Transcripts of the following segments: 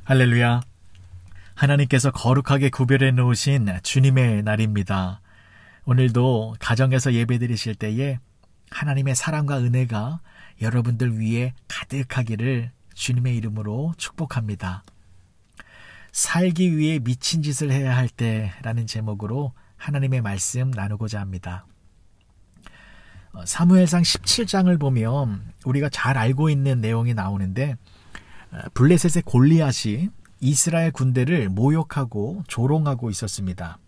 할렐루야. 하나님께서 거룩하게 구별해 놓으신 주님의 날입니다. 오늘도 가정에서 예배드리실 때에 하나님의 사랑과 은혜가 여러분들 위에 가득하기를 주님의 이름으로 축복합니다. 살기 위해 미친 짓을 해야 할 때라는 제목으로 하나님의 말씀 나누고자 합니다. 사무엘상 17장을 보면 우리가 잘 알고 있는 내용이 나오는데, 블레셋의 골리앗이 이스라엘 군대를 모욕하고 조롱하고 있었습니다.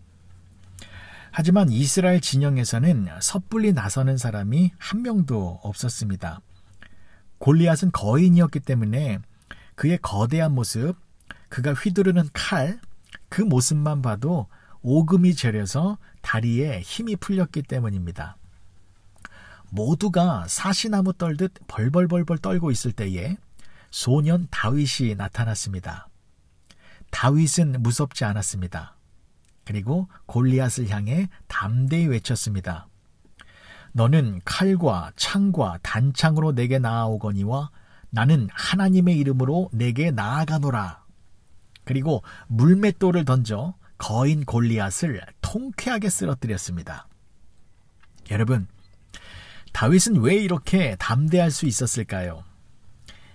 하지만 이스라엘 진영에서는 섣불리 나서는 사람이 한 명도 없었습니다. 골리앗은 거인이었기 때문에 그의 거대한 모습, 그가 휘두르는 칼, 그 모습만 봐도 오금이 저려서 다리에 힘이 풀렸기 때문입니다. 모두가 사시나무 떨듯 벌벌벌벌 떨고 있을 때에 소년 다윗이 나타났습니다. 다윗은 무섭지 않았습니다. 그리고 골리앗을 향해 담대히 외쳤습니다. 너는 칼과 창과 단창으로 내게 나아오거니와 나는 하나님의 이름으로 내게 나아가노라. 그리고 물맷돌을 던져 거인 골리앗을 통쾌하게 쓰러뜨렸습니다. 여러분, 다윗은 왜 이렇게 담대할 수 있었을까요?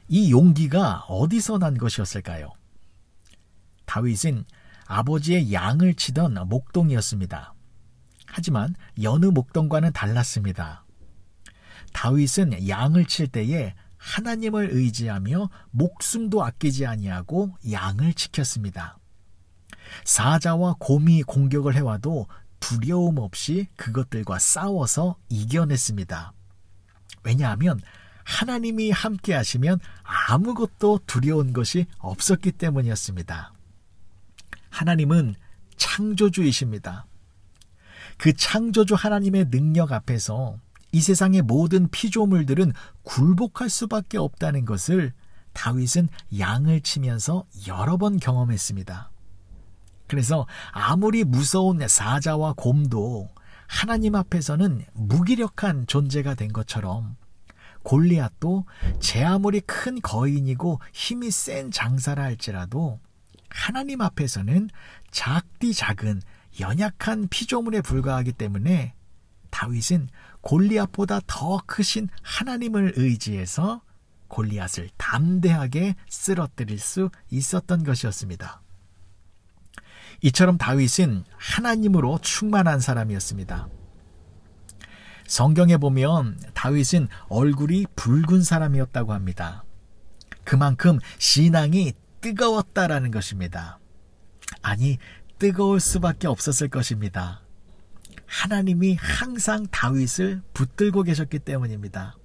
이 용기가 어디서 난 것이었을까요? 다윗은 아버지의 양을 치던 목동이었습니다. 하지만 여느 목동과는 달랐습니다. 다윗은 양을 칠 때에 하나님을 의지하며 목숨도 아끼지 아니하고 양을 지켰습니다. 사자와 곰이 공격을 해와도 두려움 없이 그것들과 싸워서 이겨냈습니다. 왜냐하면 하나님이 함께 하시면 아무것도 두려운 것이 없었기 때문이었습니다. 하나님은 창조주이십니다. 그 창조주 하나님의 능력 앞에서 이 세상의 모든 피조물들은 굴복할 수밖에 없다는 것을 다윗은 양을 치면서 여러 번 경험했습니다. 그래서 아무리 무서운 사자와 곰도 하나님 앞에서는 무기력한 존재가 된 것처럼 골리앗도 제 아무리 큰 거인이고 힘이 센 장사라 할지라도 하나님 앞에서는 작디 작은 연약한 피조물에 불과하기 때문에 다윗은 골리앗보다 더 크신 하나님을 의지해서 골리앗을 담대하게 쓰러뜨릴 수 있었던 것이었습니다. 이처럼 다윗은 하나님으로 충만한 사람이었습니다. 성경에 보면 다윗은 얼굴이 붉은 사람이었다고 합니다. 그만큼 신앙이 뜨거웠다라는 것입니다. 아니, 뜨거울 수밖에 없었을 것입니다. 하나님이 항상 다윗을 붙들고 계셨기 때문입니다.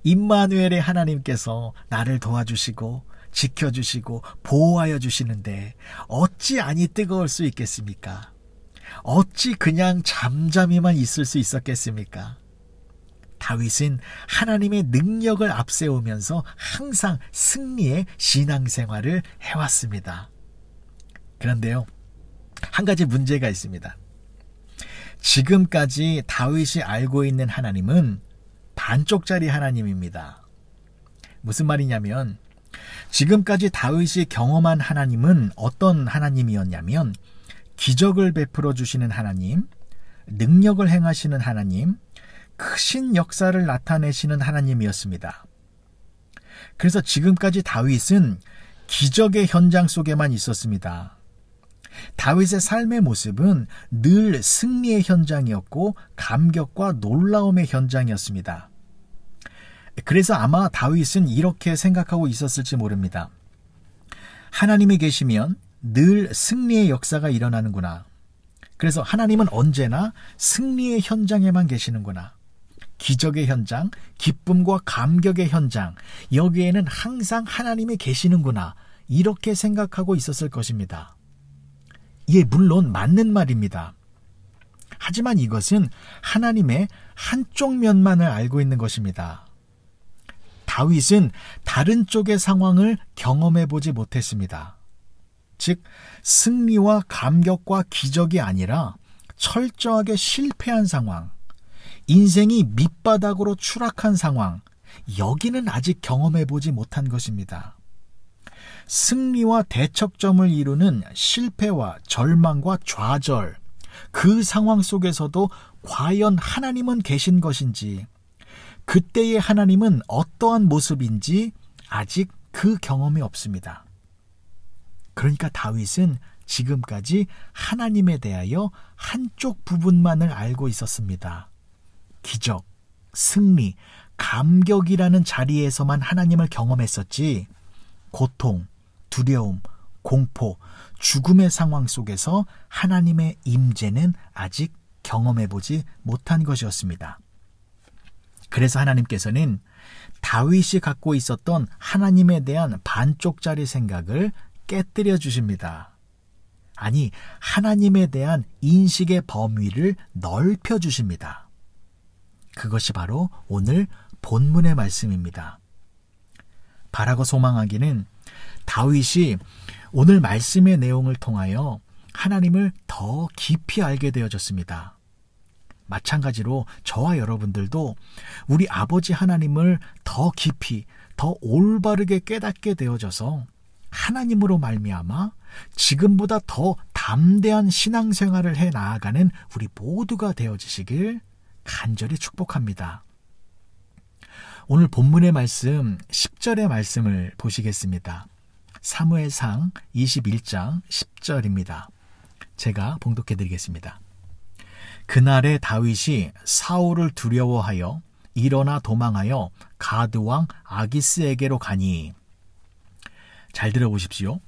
임마누엘의 하나님께서 나를 도와주시고 지켜주시고 보호하여 주시는데 어찌 아니 뜨거울 수 있겠습니까? 어찌 그냥 잠잠히만 있을 수 있었겠습니까? 다윗은 하나님의 능력을 앞세우면서 항상 승리의 신앙생활을 해왔습니다. 그런데요, 한 가지 문제가 있습니다. 지금까지 다윗이 알고 있는 하나님은 반쪽짜리 하나님입니다. 무슨 말이냐면, 지금까지 다윗이 경험한 하나님은 어떤 하나님이었냐면, 기적을 베풀어 주시는 하나님, 능력을 행하시는 하나님, 크신 역사를 나타내시는 하나님이었습니다. 그래서 지금까지 다윗은 기적의 현장 속에만 있었습니다. 다윗의 삶의 모습은 늘 승리의 현장이었고 감격과 놀라움의 현장이었습니다. 그래서 아마 다윗은 이렇게 생각하고 있었을지 모릅니다. 하나님이 계시면 늘 승리의 역사가 일어나는구나. 그래서 하나님은 언제나 승리의 현장에만 계시는구나. 기적의 현장, 기쁨과 감격의 현장, 여기에는 항상 하나님이 계시는구나. 이렇게 생각하고 있었을 것입니다. 예, 물론 맞는 말입니다. 하지만 이것은 하나님의 한쪽 면만을 알고 있는 것입니다. 다윗은 다른 쪽의 상황을 경험해 보지 못했습니다. 즉, 승리와 감격과 기적이 아니라 철저하게 실패한 상황, 인생이 밑바닥으로 추락한 상황, 여기는 아직 경험해 보지 못한 것입니다. 승리와 대척점을 이루는 실패와 절망과 좌절, 그 상황 속에서도 과연 하나님은 계신 것인지, 그때의 하나님은 어떠한 모습인지 아직 그 경험이 없습니다. 그러니까 다윗은 지금까지 하나님에 대하여 한쪽 부분만을 알고 있었습니다. 기적, 승리, 감격이라는 자리에서만 하나님을 경험했었지, 고통, 두려움, 공포, 죽음의 상황 속에서 하나님의 임재는 아직 경험해보지 못한 것이었습니다. 그래서 하나님께서는 다윗이 갖고 있었던 하나님에 대한 반쪽짜리 생각을 깨뜨려 주십니다. 아니, 하나님에 대한 인식의 범위를 넓혀 주십니다. 그것이 바로 오늘 본문의 말씀입니다. 바라고 소망하기는 다윗이 오늘 말씀의 내용을 통하여 하나님을 더 깊이 알게 되어졌습니다. 마찬가지로 저와 여러분들도 우리 아버지 하나님을 더 깊이, 더 올바르게 깨닫게 되어져서 하나님으로 말미암아 지금보다 더 담대한 신앙생활을 해 나아가는 우리 모두가 되어지시길 간절히 축복합니다. 오늘 본문의 말씀 10절의 말씀을 보시겠습니다. 사무엘상 21장 10절입니다. 제가 봉독해 드리겠습니다. 그날에 다윗이 사울을 두려워하여 일어나 도망하여 가드왕 아기스에게로 가니. 잘 들어보십시오.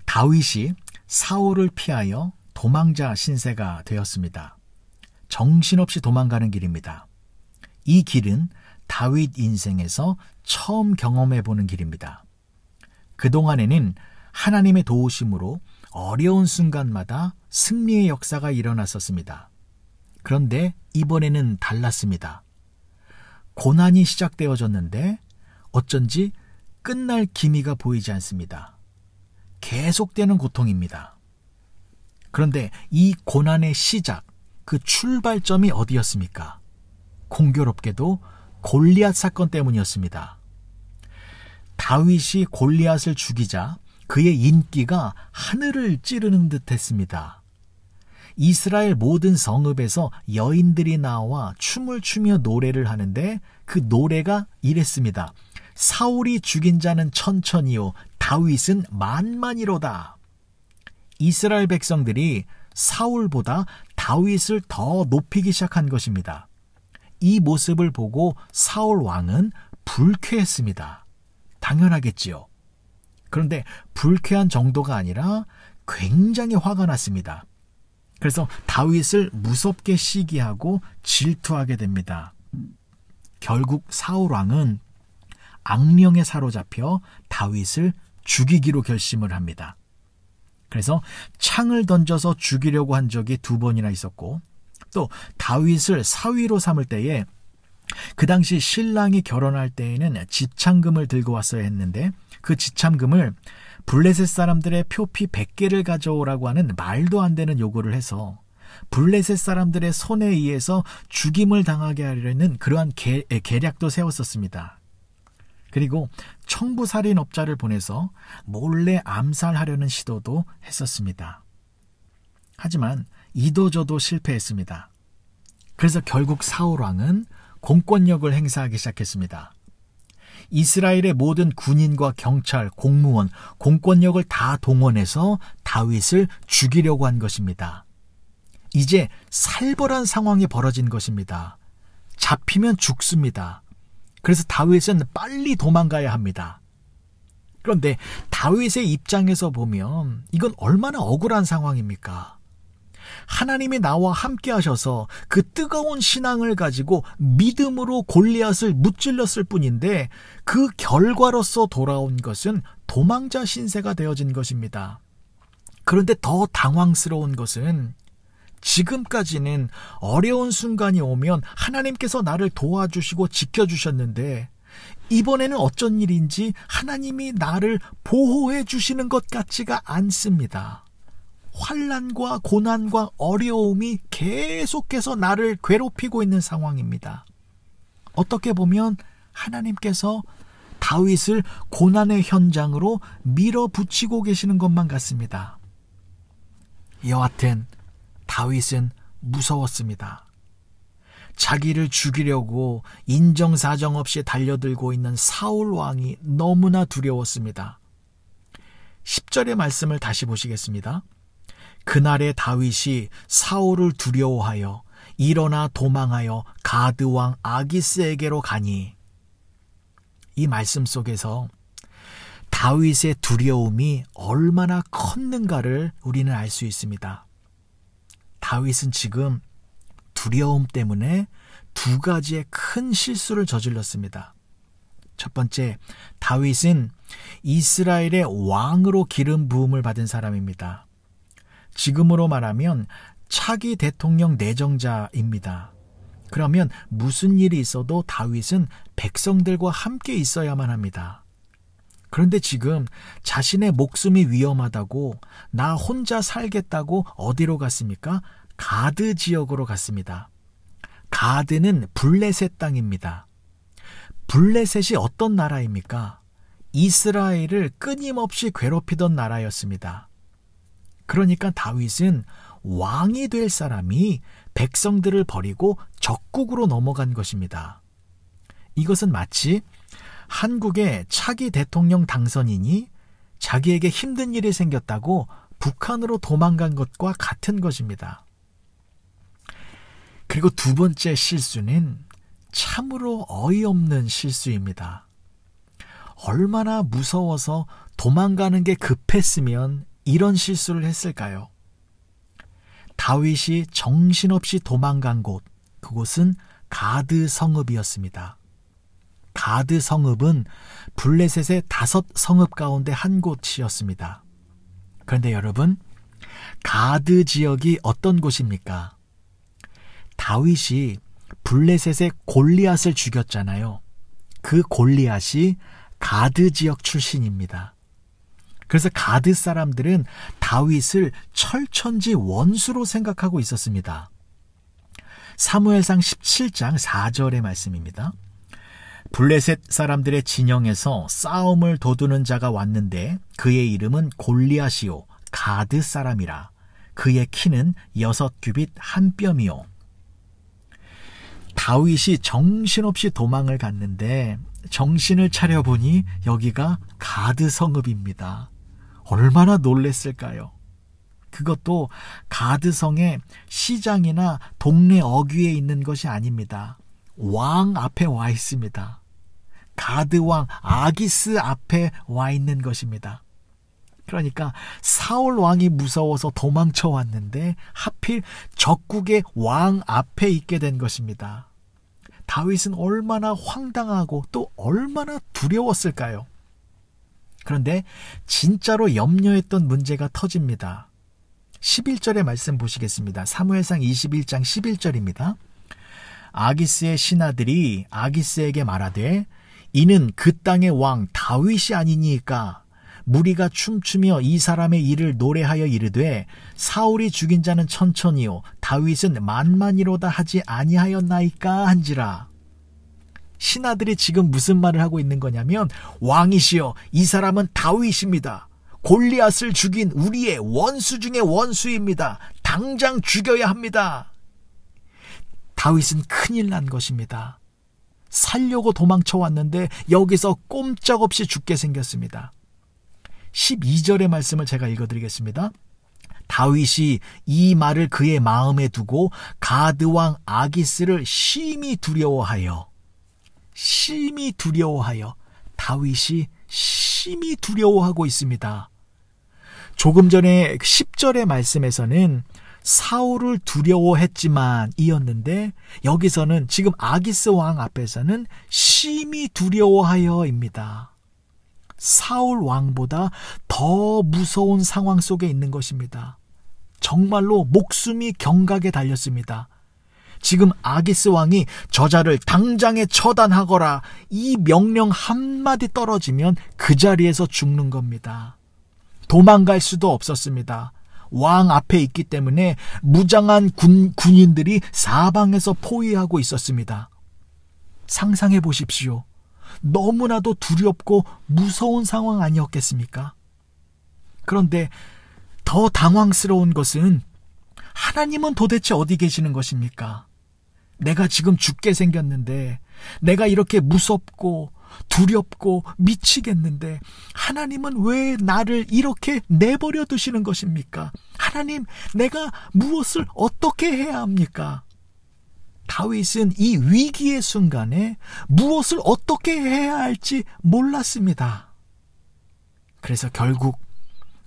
다윗이 사울을 피하여 도망자 신세가 되었습니다. 정신없이 도망가는 길입니다. 이 길은 다윗 인생에서 처음 경험해보는 길입니다. 그동안에는 하나님의 도우심으로 어려운 순간마다 승리의 역사가 일어났었습니다. 그런데 이번에는 달랐습니다. 고난이 시작되어졌는데 어쩐지 끝날 기미가 보이지 않습니다. 계속되는 고통입니다. 그런데 이 고난의 시작, 그 출발점이 어디였습니까? 공교롭게도 골리앗 사건 때문이었습니다. 다윗이 골리앗을 죽이자 그의 인기가 하늘을 찌르는 듯 했습니다. 이스라엘 모든 성읍에서 여인들이 나와 춤을 추며 노래를 하는데 그 노래가 이랬습니다. 사울이 죽인 자는 천천히요, 다윗은 만만이로다. 이스라엘 백성들이 사울보다 다윗을 더 높이기 시작한 것입니다. 이 모습을 보고 사울 왕은 불쾌했습니다. 당연하겠지요. 그런데 불쾌한 정도가 아니라 굉장히 화가 났습니다. 그래서 다윗을 무섭게 시기하고 질투하게 됩니다. 결국 사울 왕은 악령에 사로잡혀 다윗을 죽이기로 결심을 합니다. 그래서 창을 던져서 죽이려고 한 적이 2번이나 있었고, 또 다윗을 사위로 삼을 때에 그 당시 신랑이 결혼할 때에는 지참금을 들고 왔어야 했는데 그 지참금을 블레셋 사람들의 표피 100개를 가져오라고 하는 말도 안 되는 요구를 해서 블레셋 사람들의 손에 의해서 죽임을 당하게 하려는 그러한 계략도 세웠었습니다. 그리고 청부살인업자를 보내서 몰래 암살하려는 시도도 했었습니다. 하지만 이도저도 실패했습니다. 그래서 결국 사울 왕은 공권력을 행사하기 시작했습니다. 이스라엘의 모든 군인과 경찰, 공무원, 공권력을 다 동원해서 다윗을 죽이려고 한 것입니다. 이제 살벌한 상황이 벌어진 것입니다. 잡히면 죽습니다. 그래서 다윗은 빨리 도망가야 합니다. 그런데 다윗의 입장에서 보면 이건 얼마나 억울한 상황입니까? 하나님이 나와 함께 하셔서 그 뜨거운 신앙을 가지고 믿음으로 골리앗을 무찔렀을 뿐인데 그 결과로서 돌아온 것은 도망자 신세가 되어진 것입니다. 그런데 더 당황스러운 것은 지금까지는 어려운 순간이 오면 하나님께서 나를 도와주시고 지켜주셨는데 이번에는 어쩐 일인지 하나님이 나를 보호해 주시는 것 같지가 않습니다. 환난과 고난과 어려움이 계속해서 나를 괴롭히고 있는 상황입니다. 어떻게 보면 하나님께서 다윗을 고난의 현장으로 밀어붙이고 계시는 것만 같습니다. 여하튼 다윗은 무서웠습니다. 자기를 죽이려고 인정사정 없이 달려들고 있는 사울 왕이 너무나 두려웠습니다. 10절의 말씀을 다시 보시겠습니다. 그날에 다윗이 사울을 두려워하여 일어나 도망하여 가드 왕 아기스에게로 가니. 이 말씀 속에서 다윗의 두려움이 얼마나 컸는가를 우리는 알 수 있습니다. 다윗은 지금 두려움 때문에 두 가지의 큰 실수를 저질렀습니다. 첫 번째, 다윗은 이스라엘의 왕으로 기름 부음을 받은 사람입니다. 지금으로 말하면 차기 대통령 내정자입니다. 그러면 무슨 일이 있어도 다윗은 백성들과 함께 있어야만 합니다. 그런데 지금 자신의 목숨이 위험하다고 나 혼자 살겠다고 어디로 갔습니까? 가드 지역으로 갔습니다. 가드는 블레셋 땅입니다. 블레셋이 어떤 나라입니까? 이스라엘을 끊임없이 괴롭히던 나라였습니다. 그러니까 다윗은 왕이 될 사람이 백성들을 버리고 적국으로 넘어간 것입니다. 이것은 마치 한국의 차기 대통령 당선인이 자기에게 힘든 일이 생겼다고 북한으로 도망간 것과 같은 것입니다. 그리고 두 번째 실수는 참으로 어이없는 실수입니다. 얼마나 무서워서 도망가는 게 급했으면 이런 실수를 했을까요? 다윗이 정신없이 도망간 곳, 그곳은 가드 성읍이었습니다. 가드 성읍은 블레셋의 5 성읍 가운데 한 곳이었습니다. 그런데 여러분, 가드 지역이 어떤 곳입니까? 다윗이 블레셋의 골리앗을 죽였잖아요. 그 골리앗이 가드 지역 출신입니다. 그래서 가드 사람들은 다윗을 철천지 원수로 생각하고 있었습니다. 사무엘상 17장 4절의 말씀입니다. 블레셋 사람들의 진영에서 싸움을 도두는 자가 왔는데 그의 이름은 골리앗이요 가드 사람이라. 그의 키는 6규빗 1뼘이요. 다윗이 정신없이 도망을 갔는데 정신을 차려보니 여기가 가드 성읍입니다. 얼마나 놀랬을까요? 그것도 가드성의 시장이나 동네 어귀에 있는 것이 아닙니다. 왕 앞에 와 있습니다. 가드 왕 아기스 앞에 와 있는 것입니다. 그러니까 사울 왕이 무서워서 도망쳐 왔는데 하필 적국의 왕 앞에 있게 된 것입니다. 다윗은 얼마나 황당하고 또 얼마나 두려웠을까요? 그런데 진짜로 염려했던 문제가 터집니다. 11절의 말씀 보시겠습니다. 사무엘상 21장 11절입니다. 아기스의 신하들이 아기스에게 말하되 이는 그 땅의 왕 다윗이 아니니까 무리가 춤추며 이 사람의 일을 노래하여 이르되 사울이 죽인 자는 천천히요 다윗은 만만이로다 하지 아니하였나이까 한지라. 신하들이 지금 무슨 말을 하고 있는 거냐면 왕이시여 이 사람은 다윗입니다. 골리앗을 죽인 우리의 원수 중의 원수입니다. 당장 죽여야 합니다. 다윗은 큰일 난 것입니다. 살려고 도망쳐 왔는데 여기서 꼼짝없이 죽게 생겼습니다. 12절의 말씀을 제가 읽어드리겠습니다. 다윗이 이 말을 그의 마음에 두고 가드 왕 아기스를 심히 두려워하여 다윗이 심히 두려워하고 있습니다. 조금 전에 10절의 말씀에서는 사울을 두려워했지만 이었는데 여기서는 지금 아기스 왕 앞에서는 심히 두려워하여입니다. 사울 왕보다 더 무서운 상황 속에 있는 것입니다. 정말로 목숨이 경각에 달렸습니다. 지금 아기스 왕이 저자를 당장에 처단하거라 이 명령 한마디 떨어지면 그 자리에서 죽는 겁니다. 도망갈 수도 없었습니다. 왕 앞에 있기 때문에 무장한 군인들이 사방에서 포위하고 있었습니다. 상상해 보십시오. 너무나도 두렵고 무서운 상황 아니었겠습니까? 그런데 더 당황스러운 것은 하나님은 도대체 어디 계시는 것입니까? 내가 지금 죽게 생겼는데, 내가 이렇게 무섭고 두렵고 미치겠는데 하나님은 왜 나를 이렇게 내버려 두시는 것입니까? 하나님, 내가 무엇을 어떻게 해야 합니까? 다윗은 이 위기의 순간에 무엇을 어떻게 해야 할지 몰랐습니다. 그래서 결국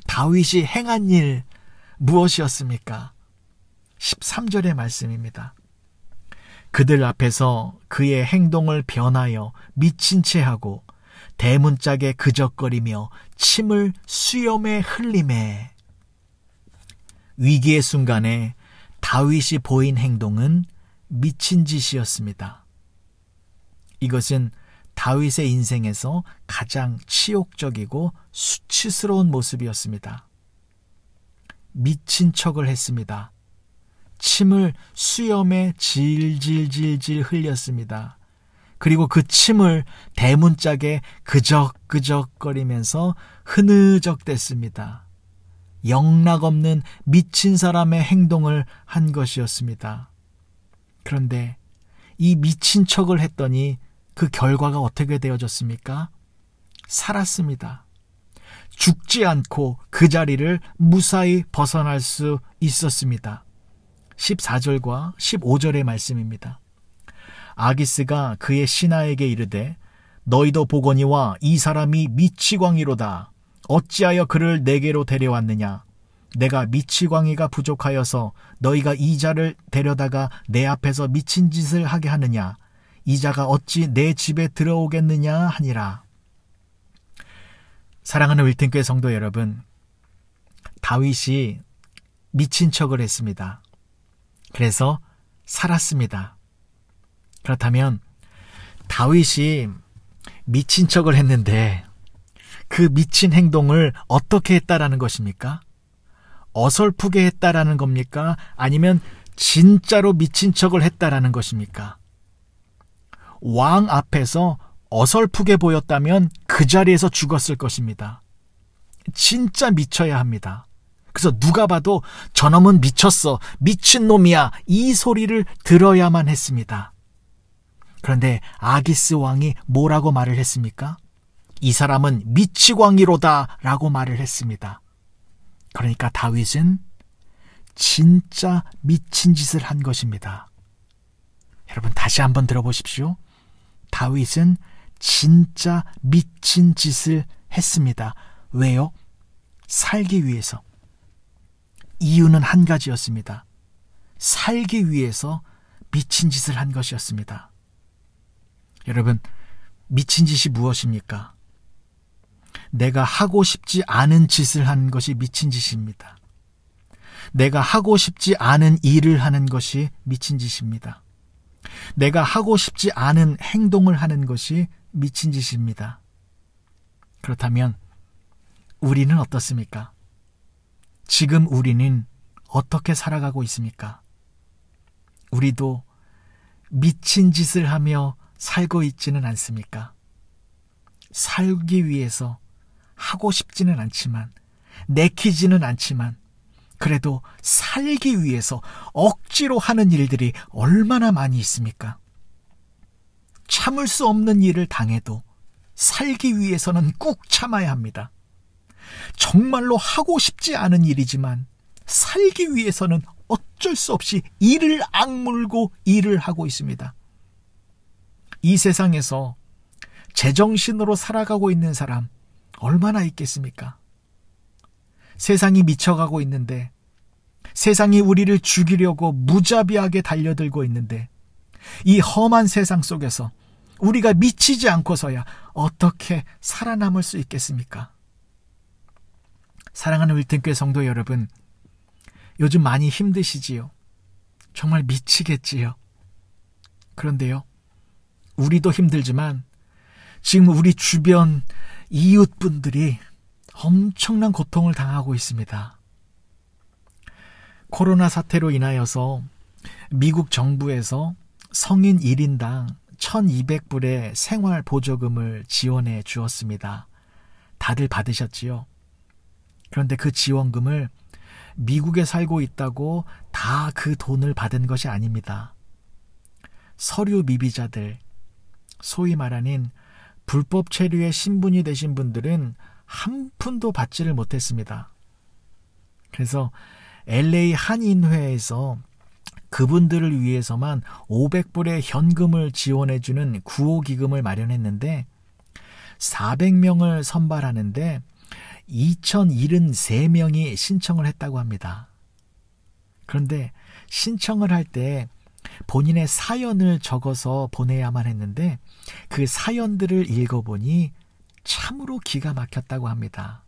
다윗이 행한 일 무엇이었습니까? 13절의 말씀입니다. 그들 앞에서 그의 행동을 변하여 미친 채 하고 대문짝에 그적거리며 침을 수염에 흘리매. 위기의 순간에 다윗이 보인 행동은 미친 짓이었습니다. 이것은 다윗의 인생에서 가장 치욕적이고 수치스러운 모습이었습니다. 미친 척을 했습니다. 침을 수염에 질질질질 흘렸습니다. 그리고 그 침을 대문짝에 그적그적거리면서 흐느적댔습니다. 영락없는 미친 사람의 행동을 한 것이었습니다. 그런데 이 미친 척을 했더니 그 결과가 어떻게 되어졌습니까? 살았습니다. 죽지 않고 그 자리를 무사히 벗어날 수 있었습니다. 14절과 15절의 말씀입니다. 아기스가 그의 신하에게 이르되 너희도 보거니와 이 사람이 미치광이로다. 어찌하여 그를 내게로 데려왔느냐? 내가 미치광이가 부족하여서 너희가 이 자를 데려다가 내 앞에서 미친 짓을 하게 하느냐? 이 자가 어찌 내 집에 들어오겠느냐 하니라. 사랑하는 윌튼교회 성도 여러분, 다윗이 미친 척을 했습니다. 그래서 살았습니다. 그렇다면 다윗이 미친 척을 했는데 그 미친 행동을 어떻게 했다라는 것입니까? 어설프게 했다라는 겁니까? 아니면 진짜로 미친 척을 했다라는 것입니까? 왕 앞에서 어설프게 보였다면 그 자리에서 죽었을 것입니다. 진짜 미쳐야 합니다. 그래서 누가 봐도 저놈은 미쳤어, 미친놈이야, 이 소리를 들어야만 했습니다. 그런데 아기스 왕이 뭐라고 말을 했습니까? 이 사람은 미치광이로다 라고 말을 했습니다. 그러니까 다윗은 진짜 미친 짓을 한 것입니다. 여러분, 다시 한번 들어보십시오. 다윗은 진짜 미친 짓을 했습니다. 왜요? 살기 위해서. 이유는 한 가지였습니다. 살기 위해서 미친 짓을 한 것이었습니다. 여러분, 미친 짓이 무엇입니까? 내가 하고 싶지 않은 짓을 하는 것이 미친 짓입니다. 내가 하고 싶지 않은 일을 하는 것이 미친 짓입니다. 내가 하고 싶지 않은 행동을 하는 것이 미친 짓입니다. 그렇다면 우리는 어떻습니까? 지금 우리는 어떻게 살아가고 있습니까? 우리도 미친 짓을 하며 살고 있지는 않습니까? 살기 위해서 하고 싶지는 않지만, 내키지는 않지만, 그래도 살기 위해서 억지로 하는 일들이 얼마나 많이 있습니까? 참을 수 없는 일을 당해도 살기 위해서는 꾹 참아야 합니다. 정말로 하고 싶지 않은 일이지만 살기 위해서는 어쩔 수 없이 이를 악물고 일을 하고 있습니다. 이 세상에서 제정신으로 살아가고 있는 사람 얼마나 있겠습니까? 세상이 미쳐가고 있는데, 세상이 우리를 죽이려고 무자비하게 달려들고 있는데, 이 험한 세상 속에서 우리가 미치지 않고서야 어떻게 살아남을 수 있겠습니까? 사랑하는 윌튼교회 성도 여러분, 요즘 많이 힘드시지요? 정말 미치겠지요? 그런데요, 우리도 힘들지만 지금 우리 주변 이웃분들이 엄청난 고통을 당하고 있습니다. 코로나 사태로 인하여서 미국 정부에서 성인 1인당 1200불의 생활 보조금을 지원해 주었습니다. 다들 받으셨지요? 그런데 그 지원금을 미국에 살고 있다고 다 그 돈을 받은 것이 아닙니다. 서류 미비자들, 소위 말하는 불법 체류의 신분이 되신 분들은 한 푼도 받지를 못했습니다. 그래서 LA 한인회에서 그분들을 위해서만 500불의 현금을 지원해주는 구호기금을 마련했는데 400명을 선발하는데 2073명이 신청을 했다고 합니다. 그런데 신청을 할 때 본인의 사연을 적어서 보내야만 했는데 그 사연들을 읽어보니 참으로 기가 막혔다고 합니다.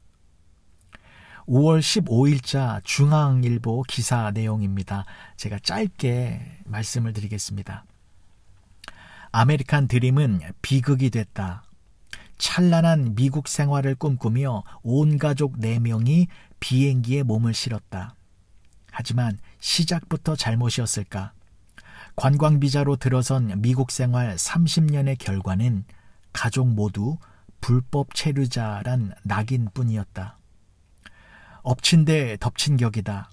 5월 15일자 중앙일보 기사 내용입니다. 제가 짧게 말씀을 드리겠습니다. 아메리칸 드림은 비극이 됐다. 찬란한 미국 생활을 꿈꾸며 온 가족 4명이 비행기에 몸을 실었다. 하지만 시작부터 잘못이었을까? 관광비자로 들어선 미국 생활 30년의 결과는 가족 모두 불법 체류자란 낙인뿐이었다. 엎친 데 덮친 격이다.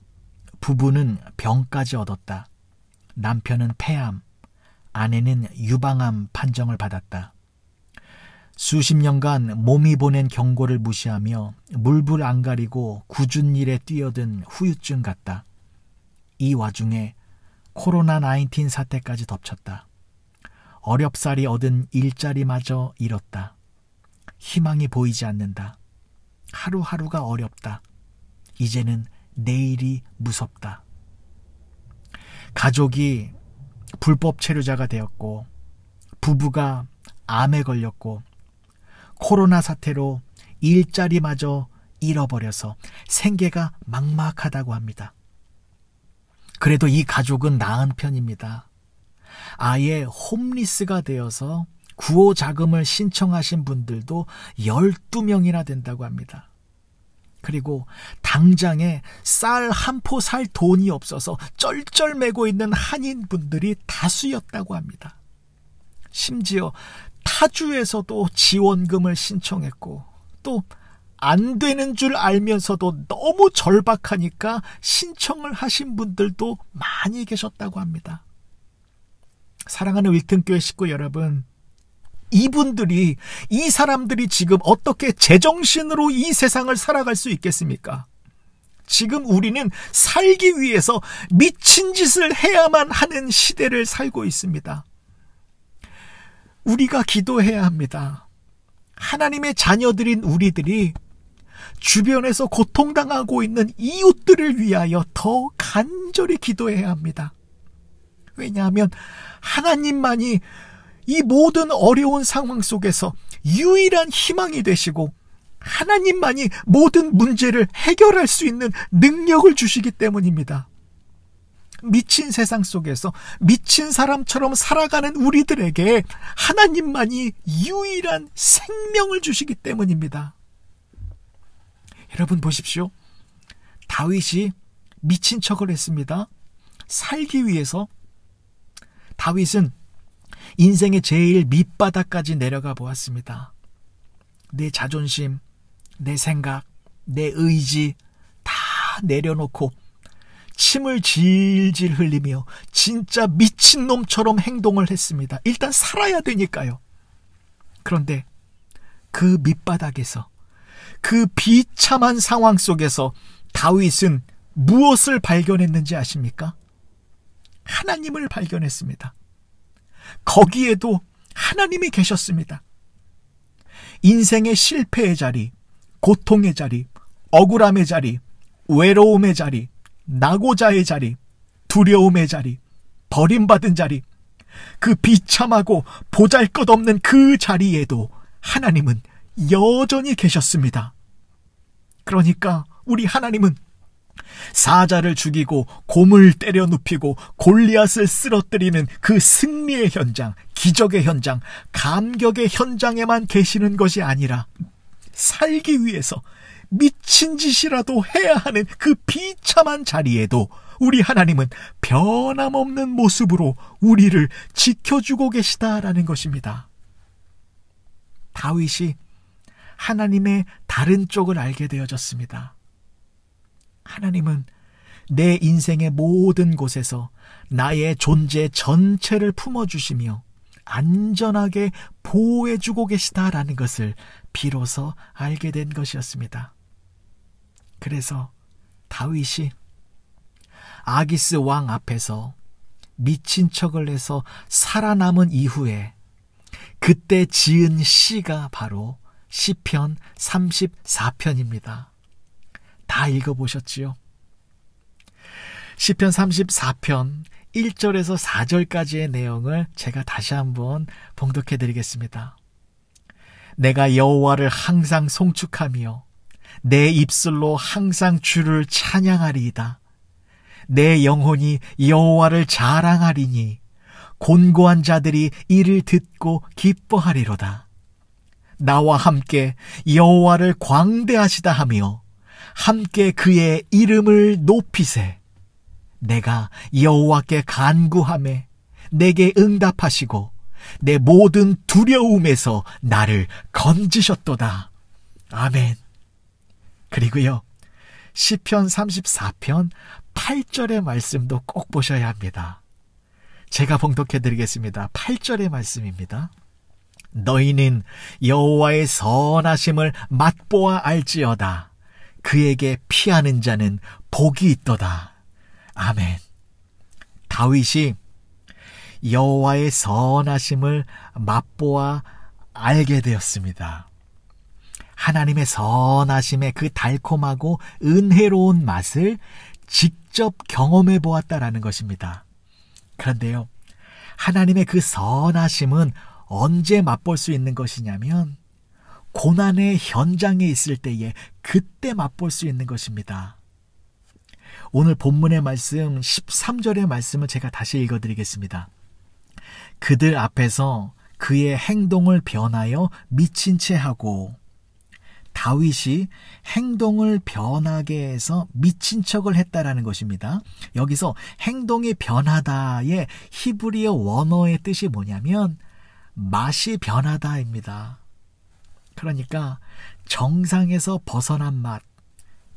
부부는 병까지 얻었다. 남편은 폐암, 아내는 유방암 판정을 받았다. 수십 년간 몸이 보낸 경고를 무시하며 물불 안 가리고 굳은 일에 뛰어든 후유증 같다. 이 와중에 코로나19 사태까지 덮쳤다. 어렵사리 얻은 일자리마저 잃었다. 희망이 보이지 않는다. 하루하루가 어렵다. 이제는 내일이 무섭다. 가족이 불법 체류자가 되었고 부부가 암에 걸렸고 코로나 사태로 일자리마저 잃어버려서 생계가 막막하다고 합니다. 그래도 이 가족은 나은 편입니다. 아예 홈리스가 되어서 구호 자금을 신청하신 분들도 12명이나 된다고 합니다. 그리고 당장에 쌀 한 포 살 돈이 없어서 쩔쩔매고 있는 한인분들이 다수였다고 합니다. 심지어 타주에서도 지원금을 신청했고 또 안 되는 줄 알면서도 너무 절박하니까 신청을 하신 분들도 많이 계셨다고 합니다. 사랑하는 윌튼교회 식구 여러분, 이 사람들이 지금 어떻게 제정신으로 이 세상을 살아갈 수 있겠습니까? 지금 우리는 살기 위해서 미친 짓을 해야만 하는 시대를 살고 있습니다. 우리가 기도해야 합니다. 하나님의 자녀들인 우리들이 주변에서 고통당하고 있는 이웃들을 위하여 더 간절히 기도해야 합니다. 왜냐하면 하나님만이 이 모든 어려운 상황 속에서 유일한 희망이 되시고 하나님만이 모든 문제를 해결할 수 있는 능력을 주시기 때문입니다. 미친 세상 속에서 미친 사람처럼 살아가는 우리들에게 하나님만이 유일한 생명을 주시기 때문입니다. 여러분 보십시오. 다윗이 미친 척을 했습니다. 살기 위해서 다윗은 인생의 제일 밑바닥까지 내려가 보았습니다. 내 자존심, 내 생각, 내 의지 다 내려놓고 침을 질질 흘리며 진짜 미친놈처럼 행동을 했습니다. 일단 살아야 되니까요. 그런데 그 밑바닥에서 그 비참한 상황 속에서 다윗은 무엇을 발견했는지 아십니까? 하나님을 발견했습니다. 거기에도 하나님이 계셨습니다. 인생의 실패의 자리, 고통의 자리, 억울함의 자리, 외로움의 자리, 낙오자의 자리, 두려움의 자리, 버림받은 자리, 그 비참하고 보잘것없는 그 자리에도 하나님은 여전히 계셨습니다. 그러니까 우리 하나님은 사자를 죽이고 곰을 때려 눕히고 골리앗을 쓰러뜨리는 그 승리의 현장, 기적의 현장, 감격의 현장에만 계시는 것이 아니라 살기 위해서 미친 짓이라도 해야 하는 그 비참한 자리에도 우리 하나님은 변함없는 모습으로 우리를 지켜주고 계시다라는 것입니다. 다윗이 하나님의 다른 쪽을 알게 되어졌습니다. 하나님은 내 인생의 모든 곳에서 나의 존재 전체를 품어주시며 안전하게 보호해주고 계시다라는 것을 비로소 알게 된 것이었습니다. 그래서 다윗이 아기스 왕 앞에서 미친 척을 해서 살아남은 이후에 그때 지은 시가 바로 시편 34편입니다. 다 읽어보셨지요? 시편 34편 1절에서 4절까지의 내용을 제가 다시 한번 봉독해 드리겠습니다. 내가 여호와를 항상 송축하며 내 입술로 항상 주를 찬양하리이다. 내 영혼이 여호와를 자랑하리니 곤고한 자들이 이를 듣고 기뻐하리로다. 나와 함께 여호와를 광대하시다 하며 함께 그의 이름을 높이세. 내가 여호와께 간구하매 내게 응답하시고 내 모든 두려움에서 나를 건지셨도다. 아멘. 그리고요, 시편 34편 8절의 말씀도 꼭 보셔야 합니다. 제가 봉독해 드리겠습니다. 8절의 말씀입니다. 너희는 여호와의 선하심을 맛보아 알지어다. 그에게 피하는 자는 복이 있도다. 아멘. 다윗이 여호와의 선하심을 맛보아 알게 되었습니다. 하나님의 선하심의 그 달콤하고 은혜로운 맛을 직접 경험해 보았다라는 것입니다. 그런데요, 하나님의 그 선하심은 언제 맛볼 수 있는 것이냐면 고난의 현장에 있을 때에 그때 맛볼 수 있는 것입니다. 오늘 본문의 말씀 13절의 말씀을 제가 다시 읽어드리겠습니다. 그들 앞에서 그의 행동을 변하여 미친 채 하고, 다윗이 행동을 변하게 해서 미친 척을 했다라는 것입니다. 여기서 행동이 변하다의 히브리어 원어의 뜻이 뭐냐면 맛이 변하다입니다. 그러니까 정상에서 벗어난 맛,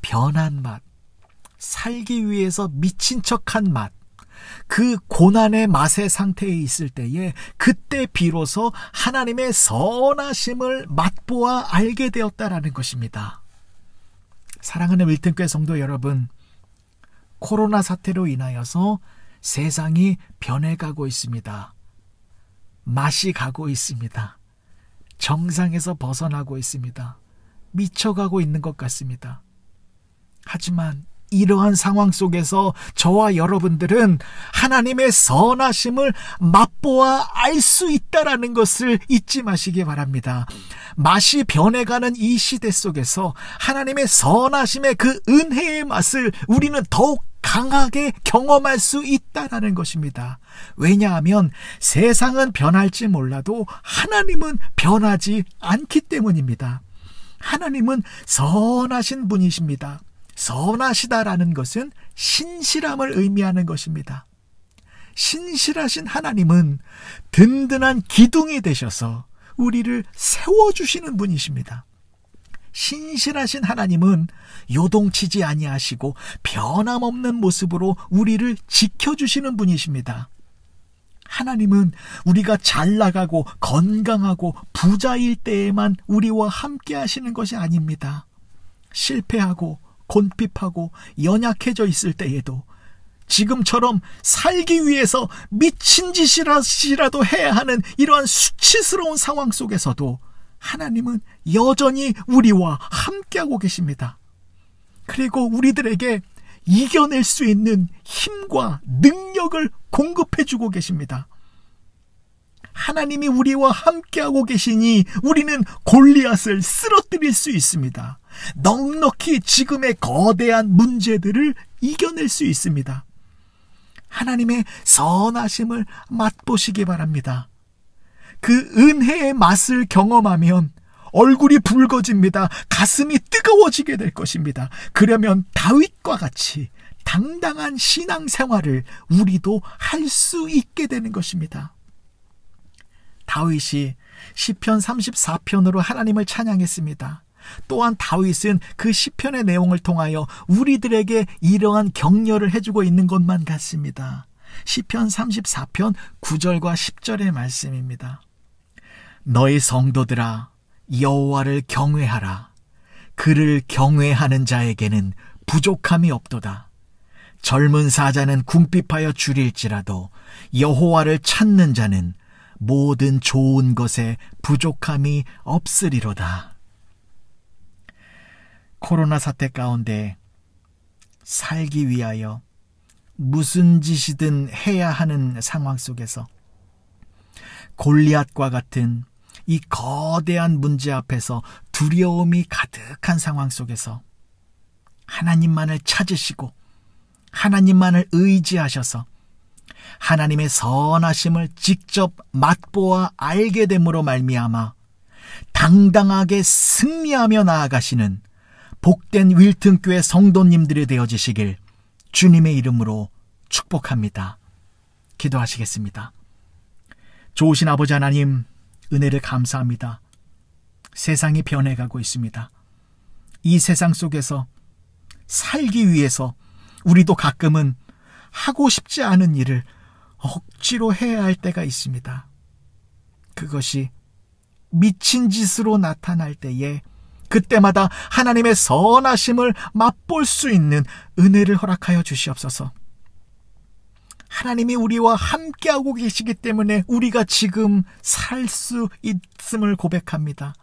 변한 맛, 살기 위해서 미친 척한 맛, 그 고난의 맛의 상태에 있을 때에 그때 비로소 하나님의 선하심을 맛보아 알게 되었다라는 것입니다. 사랑하는 윌튼교회 성도 여러분, 코로나 사태로 인하여서 세상이 변해가고 있습니다. 맛이 가고 있습니다. 정상에서 벗어나고 있습니다. 미쳐가고 있는 것 같습니다. 하지만 이러한 상황 속에서 저와 여러분들은 하나님의 선하심을 맛보아 알 수 있다라는 것을 잊지 마시기 바랍니다. 맛이 변해가는 이 시대 속에서 하나님의 선하심의 그 은혜의 맛을 우리는 더욱 강하게 경험할 수 있다라는 것입니다. 왜냐하면 세상은 변할지 몰라도 하나님은 변하지 않기 때문입니다. 하나님은 선하신 분이십니다. 선하시다라는 것은 신실함을 의미하는 것입니다. 신실하신 하나님은 든든한 기둥이 되셔서 우리를 세워주시는 분이십니다. 신실하신 하나님은 요동치지 아니하시고 변함없는 모습으로 우리를 지켜주시는 분이십니다. 하나님은 우리가 잘 나가고 건강하고 부자일 때에만 우리와 함께 하시는 것이 아닙니다. 실패하고 곤핍하고 연약해져 있을 때에도, 지금처럼 살기 위해서 미친 짓이라도 해야 하는 이러한 수치스러운 상황 속에서도 하나님은 여전히 우리와 함께하고 계십니다. 그리고 우리들에게 이겨낼 수 있는 힘과 능력을 공급해주고 계십니다. 하나님이 우리와 함께하고 계시니 우리는 골리앗을 쓰러뜨릴 수 있습니다. 넉넉히 지금의 거대한 문제들을 이겨낼 수 있습니다. 하나님의 선하심을 맛보시기 바랍니다. 그 은혜의 맛을 경험하면 얼굴이 붉어집니다. 가슴이 뜨거워지게 될 것입니다. 그러면 다윗과 같이 당당한 신앙생활을 우리도 할 수 있게 되는 것입니다. 다윗이 시편 34편으로 하나님을 찬양했습니다. 또한 다윗은 그 시편의 내용을 통하여 우리들에게 이러한 격려를 해주고 있는 것만 같습니다. 시편 34편 9절과 10절의 말씀입니다. 너희 성도들아 여호와를 경외하라. 그를 경외하는 자에게는 부족함이 없도다. 젊은 사자는 궁핍하여 줄일지라도 여호와를 찾는 자는 모든 좋은 것에 부족함이 없으리로다. 코로나 사태 가운데 살기 위하여 무슨 짓이든 해야 하는 상황 속에서 골리앗과 같은 이 거대한 문제 앞에서 두려움이 가득한 상황 속에서 하나님만을 찾으시고 하나님만을 의지하셔서 하나님의 선하심을 직접 맛보아 알게 됨으로 말미암아 당당하게 승리하며 나아가시는 복된 윌튼교회 성도님들이 되어지시길 주님의 이름으로 축복합니다. 기도하시겠습니다. 좋으신 아버지 하나님, 은혜를 감사합니다. 세상이 변해가고 있습니다. 이 세상 속에서 살기 위해서 우리도 가끔은 하고 싶지 않은 일을 억지로 해야 할 때가 있습니다. 그것이 미친 짓으로 나타날 때에 그때마다 하나님의 선하심을 맛볼 수 있는 은혜를 허락하여 주시옵소서. 하나님이 우리와 함께하고 계시기 때문에 우리가 지금 살 수 있음을 고백합니다.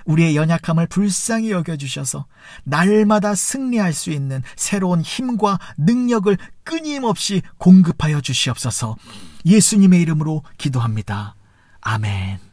우리의 연약함을 불쌍히 여겨주셔서 날마다 승리할 수 있는 새로운 힘과 능력을 끊임없이 공급하여 주시옵소서. 예수님의 이름으로 기도합니다. 아멘.